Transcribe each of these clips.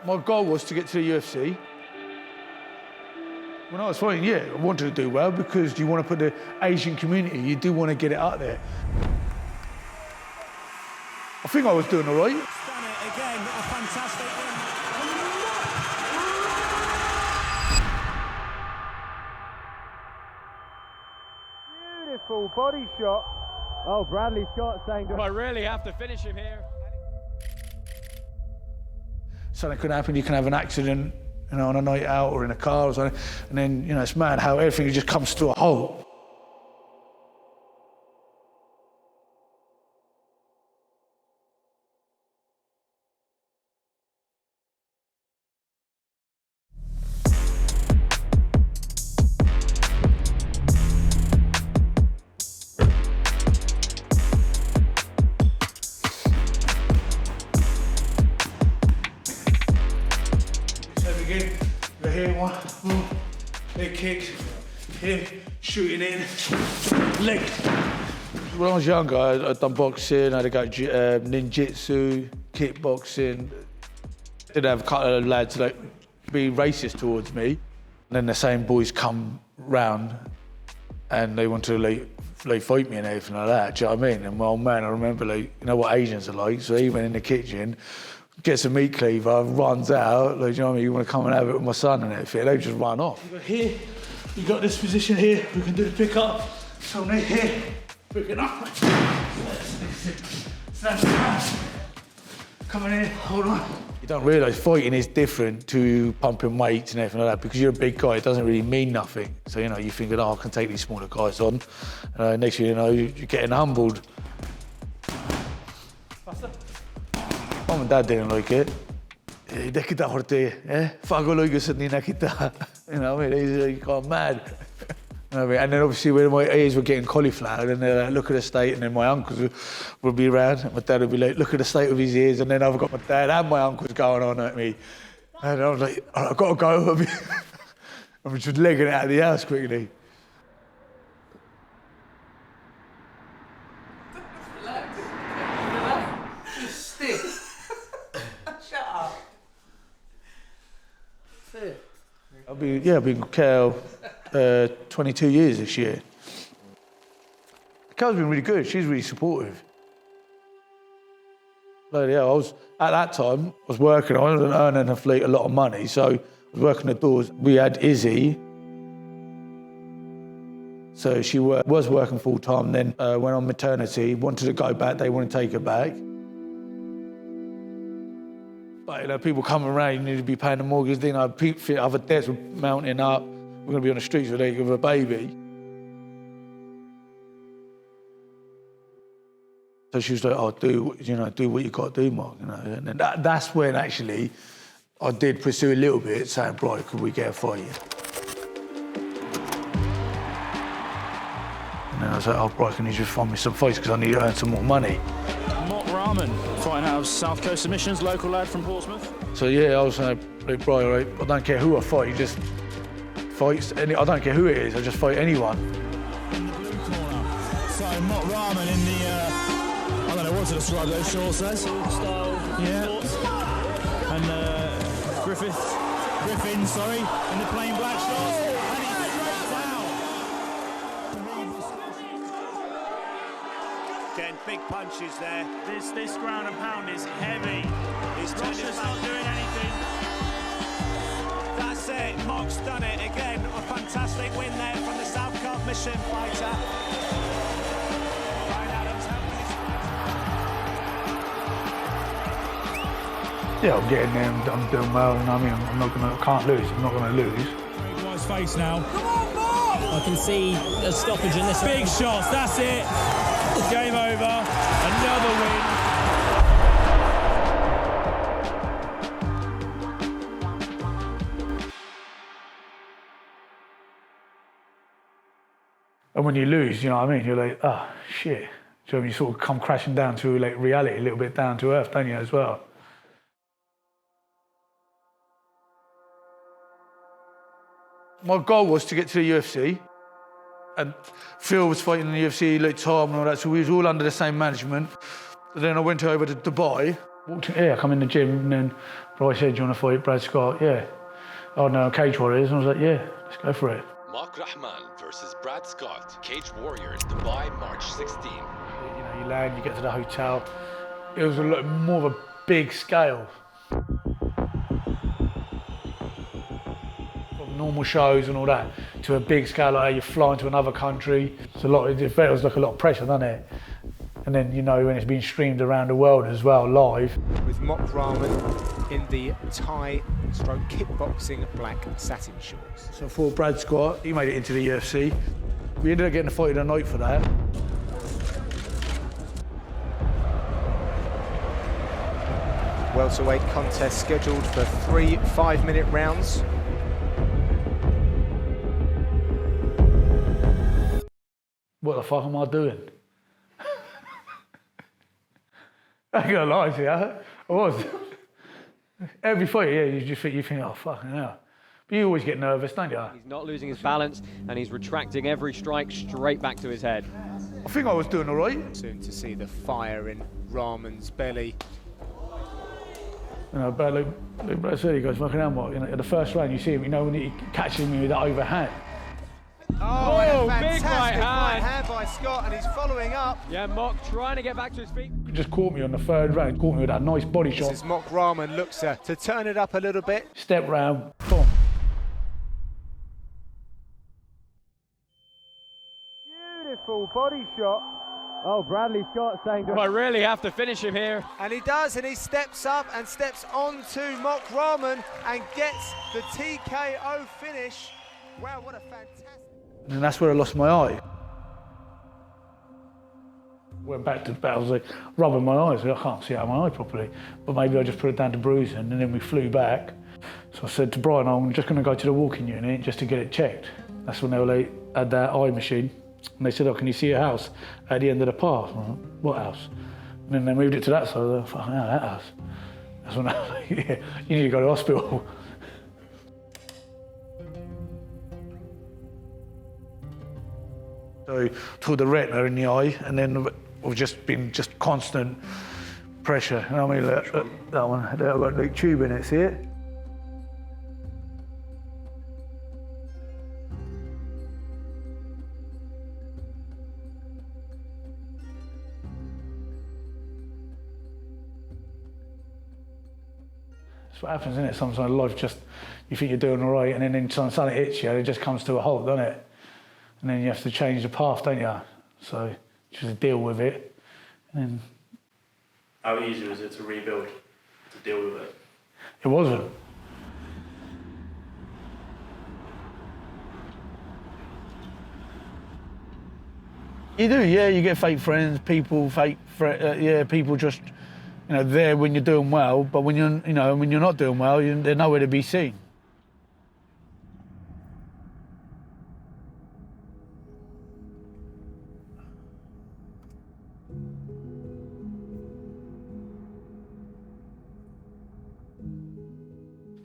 My goal was to get to the UFC. When I was fighting, yeah, I wanted to do well because you want to put the Asian community, you do want to get it out there. I think I was doing all right. Done it again, a fantastic win. Beautiful body shot. Oh, Bradley Scott saying, I really have to finish him here. Something could happen, you can have an accident, you know, on a night out or in a car or something, and then, you know, it's mad how everything just comes to a halt. Again, go here, one, leg kick, here, shooting in, leg. When I was younger, I'd done boxing, I had to go ninjutsu, kickboxing. Did have a couple of lads like be racist towards me. And then the same boys come round and they want to like fight me and everything like that, do you know what I mean? And my old man, I remember, like, you know what Asians are like, so he went in the kitchen, gets a meat cleaver, runs out, like, you know what I mean, you want to come and have it with my son and everything, they just run off. You got here, you got this position here, we can do the pick up, so here, pick it up. Snap it out. Coming in, hold on. You don't realise fighting is different to pumping weights and everything like that, because you're a big guy, it doesn't really mean nothing. So, you know, you think, oh, I can take these smaller guys on. Next thing you know, you're getting humbled. Mum and Dad didn't like it. You know what I mean? He's gone mad. You know what I mean? And then obviously when my ears were getting cauliflowered and they're like, look at the state, and then my uncles would be around and my dad would be like, look at the state of his ears, and then I've got my dad and my uncles going on at me. And I was like, oh, I've got to go. I'm just legging it out of the house quickly. I've been with Kel 22 years this year. Kel's been really good, she's really supportive. Like, yeah, at that time, I was working, I wasn't earning a lot of money, so I was working the doors. We had Izzy, so she was working full time, then went on maternity, wanted to go back, they wanted to take her back. But, you know, people coming around, you need to be paying the mortgage, you know, other debts were mounting up. We're going to be on the streets with a baby. So she was like, oh, do what you got to do, Mark, you know. And then that's when actually I did pursue a little bit, saying, bro, could we get a fight? And then I was like, oh, bro, can you just find me some fights because I need to earn some more money. Mok Rahman, fighting out of South Coast Submissions, local lad from Portsmouth. So yeah, I was like, bro, right, I don't care who I fight, you just fight, I don't care who it is, I just fight anyone. In the blue corner. So Mok Rahman in the, I don't know what to describe those shorts as. Style shorts. And Griffin, in the plain black shorts. And he's straight down. Getting big punches there. This ground and pound is heavy. He's Russia's not doing anything. That's it. Mok's done it again. A fantastic win there from the South Coast Mission fighter. Ryan Adams helping his... Yeah, I'm getting there, I'm doing well, and I mean, I can't lose, I'm not going to lose. Nice face now. Come on, Mok! I can see a stoppage in this. Big shots, that's it. Game over. Another win. And when you lose, you know what I mean, you're like, oh, shit. So you sort of come crashing down to like reality, a little bit down to earth, don't you, as well? My goal was to get to the UFC. And Phil was fighting in the UFC, like Tom and all that, so we was all under the same management. And then I went over to Dubai, Walked in, I come in the gym and then Bryce said, do you want to fight Brad Scott? Yeah. Oh no, Cage Warriors. And I was like, yeah, let's go for it. Mok Rahman versus Brad Scott, Cage Warriors, Dubai, March 16. You know, you land, you get to the hotel. It was a lot more of a big scale. From normal shows and all that to a big scale, like you're flying to another country. It's a lot. It feels like a lot of pressure, doesn't it? And then, you know, when it's been streamed around the world as well, live. With Mok Rahman in the Thai/kickboxing black satin shorts. So for Brad Scott, he made it into the UFC. We ended up getting a fight of the night for that. Welterweight contest scheduled for 3 5-minute rounds. What the fuck am I doing? I ain't gonna lie to you, I was. Every fight, yeah, you think, oh, fucking hell. But you always get nervous, don't you? He's not losing his balance and he's retracting every strike straight back to his head. I think I was doing all right. Soon to see the fire in Rahman's belly. You know, but like Brad said, he goes, fucking hell, Mark. You know, at the first round, you see him, you know, when he catches me with that overhand. Oh, and a big fantastic right hand by Scott, and he's following up. Yeah, Mok trying to get back to his feet. He just caught me on the third round, caught me with that nice body shot. As Mok Rahman looks to turn it up a little bit. Step round, boom. Beautiful body shot. Oh, Bradley Scott saying, do I really have to finish him here? And he does, and he steps up and steps onto Mok Rahman and gets the TKO finish. Wow, what a fantastic... And that's where I lost my eye. Went back to the bed, I was like rubbing my eyes. I can't see out of my eye properly. But maybe I just put it down to bruising, and then we flew back. So I said to Brian, I'm just going to go to the walking unit just to get it checked. That's when they had that eye machine. And they said, oh, can you see a house at the end of the path? I'm like, what house? And then they moved it to that side. I was like, fucking hell, that house. That's when I was like, yeah, you need to go to hospital. So to the retina in the eye, and then we've just been constant pressure. You know what I mean? That one, I've got a big tube in it, see it? That's what happens, isn't it? Sometimes life just, you think you're doing all right, and then something hits you, and it just comes to a halt, doesn't it? And then you have to change the path, don't you? So just deal with it. And then How easy was it to rebuild, to deal with it? It wasn't. You do, yeah. You get fake friends, people, people just, you know, there when you're doing well, but when you're not doing well, they're nowhere to be seen.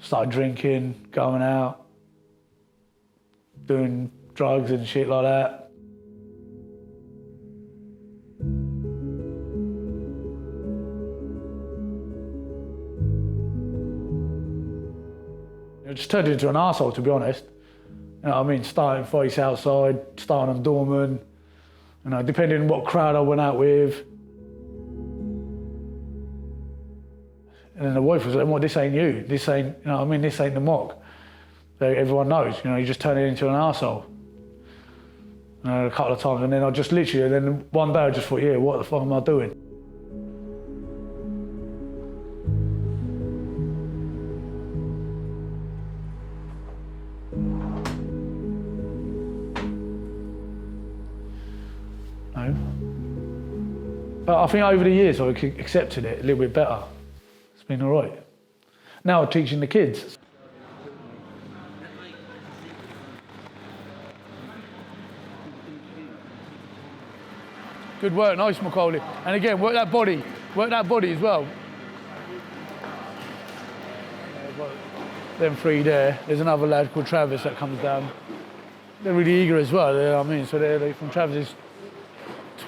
Started drinking, going out, doing drugs and shit like that. It just turned into an arsehole, to be honest. You know what I mean? Starting fights outside, starting on doorman, you know, depending on what crowd I went out with. And then the wife was like, well, this ain't you. This ain't, you know what I mean? This ain't the Mok. So everyone knows, you know, you just turn it into an arsehole. A couple of times, and then I just literally, then one day I just thought, yeah, what the fuck am I doing? No. But I think over the years I accepted it a little bit better. It's been all right. Now I'm teaching the kids. Good work, nice Macaulay. And again, work that body as well. Them three there. There's another lad called Travis that comes down. They're really eager as well, you know what I mean? So they're from Travis is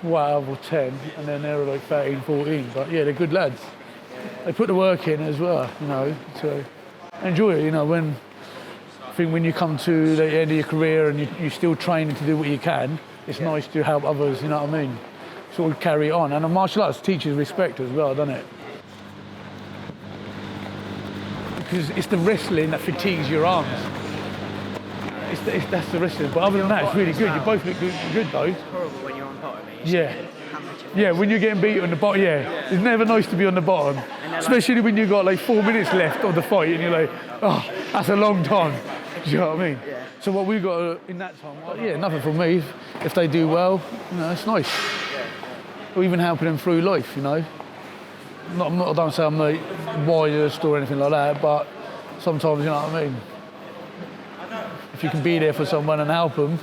12 or 10, and then they're like 13, 14. But yeah, they're good lads. they put the work in as well, you know. So enjoy it, you know. I think when you come to the end of your career and you're still training to do what you can, it's nice to help others, you know what I mean? Sort of carry on. And the martial arts teaches respect as well, doesn't it? Because it's the wrestling that fatigues your arms. That's the wrestling. But other than that, it's really good. You both look good though. It's horrible when you're on bottom. Yeah. Yeah, when you're getting beat on the bottom, yeah. It's never nice to be on the bottom. Especially when you've got like 4 minutes left of the fight and you're like, oh, that's a long time. Do you know what I mean? Yeah. So what we've got in that time, well, yeah, nothing from me. If they do well, you know, it's nice. Yeah. Or even helping them through life, you know. I don't say I'm the wisest or anything like that, but sometimes, you know what I mean? If you can be there for someone and help them.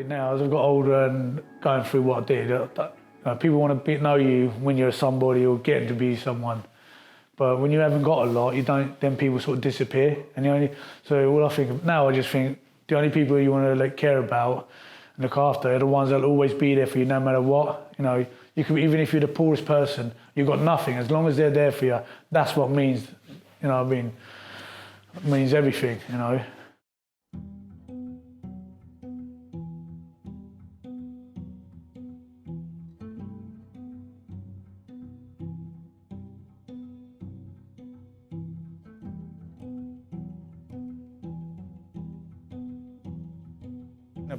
Now, as I've got older and going through what I did, people want to know you when you're somebody or getting to be someone. But when you haven't got a lot, then people sort of disappear. And so all I think now, I just think the only people you want to like care about and look after are the ones that'll always be there for you no matter what. You know, you can, even if you're the poorest person, you've got nothing. As long as they're there for you, that's what means, you know what I mean? It means everything, you know.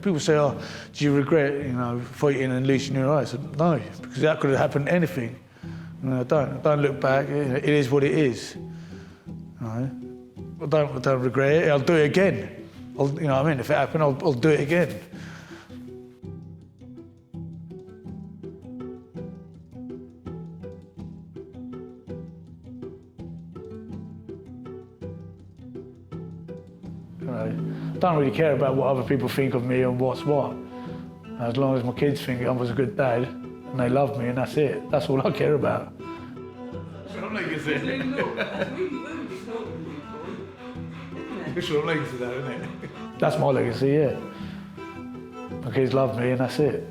People say, oh, do you regret, you know, fighting and losing your eyes? No, because that could have happened anything. No, I don't look back. It is what it is. You know? I don't regret it. I'll do it again. You know what I mean? If it happened, I'll do it again. I don't really care about what other people think of me and what's what. As long as my kids think I was a good dad and they love me, and that's it. That's all I care about. It's your legacy, that, isn't it? That's my legacy, yeah. My kids love me and that's it.